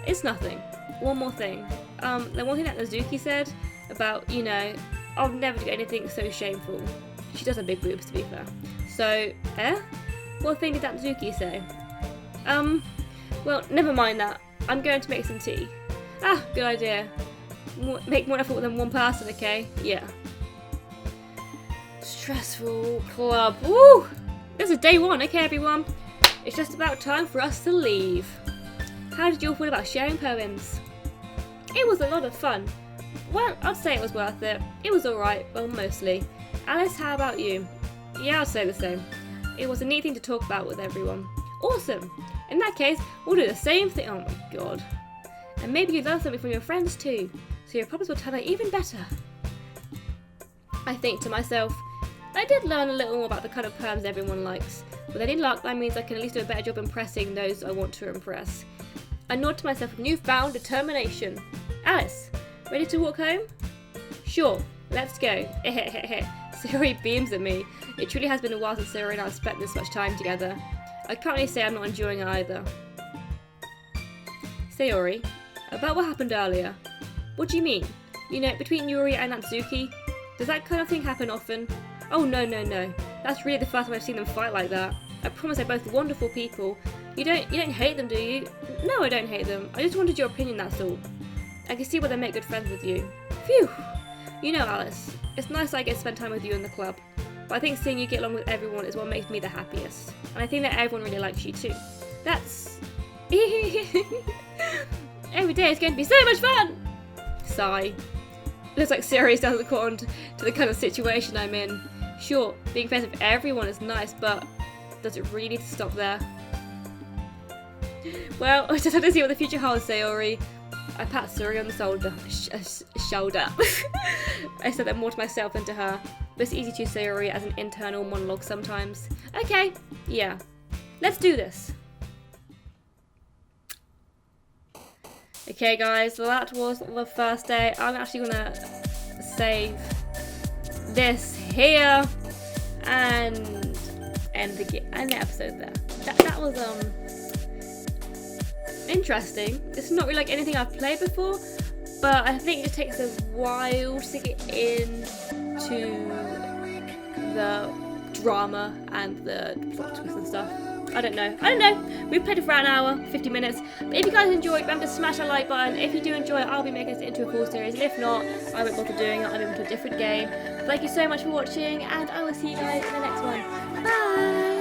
It's nothing. One more thing. The one thing that Natsuki said about, you know, I'll never do anything so shameful. She does have big boobs, to be fair. So, What thing did Natsuki say? Well, never mind that. I'm going to make some tea. Ah, good idea. Make more effort than one person, okay? Yeah. Stressful club. Woo! This is day 1, okay everyone? It's just about time for us to leave. How did you all feel about sharing poems? It was a lot of fun. Well, I'd say it was worth it. It was alright, well, mostly. Alice, how about you? Yeah, I'd say the same. It was a neat thing to talk about with everyone. Awesome! In that case, we'll do the same thing. Oh my god. And maybe you learn something from your friends too, so your problems will turn out even better. I think to myself, I did learn a little more about the kind of poems everyone likes. With any luck, that means I can at least do a better job impressing those I want to impress. I nod to myself with newfound determination. Alice, ready to walk home? Sure, let's go. Sayori beams at me. It truly has been a while since Sayori and I have spent this much time together. I can't really say I'm not enjoying it either. Sayori, about what happened earlier. What do you mean? You know, between Yuri and Natsuki? Does that kind of thing happen often? Oh no. That's really the first time I've seen them fight like that. I promise they're both wonderful people. You don't hate them, do you? No, I don't hate them. I just wanted your opinion, that's all. I can see why they make good friends with you. Phew! You know, Alice, it's nice that I get to spend time with you in the club. But I think seeing you get along with everyone is what makes me the happiest. And I think that everyone really likes you too. That's... Every day is going to be so much fun! Sigh. Looks like Sayori doesn't correspond to the kind of situation I'm in. Sure, being friends with everyone is nice, but does it really need to stop there? Well, I just have to see what the future holds, Sayori. I pat Sayori on the shoulder. I said that more to myself than to her, but it's easy to use Sayori as an internal monologue sometimes. Okay, yeah. Let's do this. Okay guys, so that was the first day. I'm actually gonna save this here and end the episode there. That was interesting. It's not really like anything I've played before, but I think it takes a while to get into the drama and the plot twists and stuff. I don't know. We played it for an hour, 50 minutes. But if you guys enjoyed, remember to smash that like button. If you do enjoy it, I'll be making this into a full series. And if not, I won't bother doing it. I'll move into a different game. Thank you so much for watching, and I will see you guys in the next one. Bye!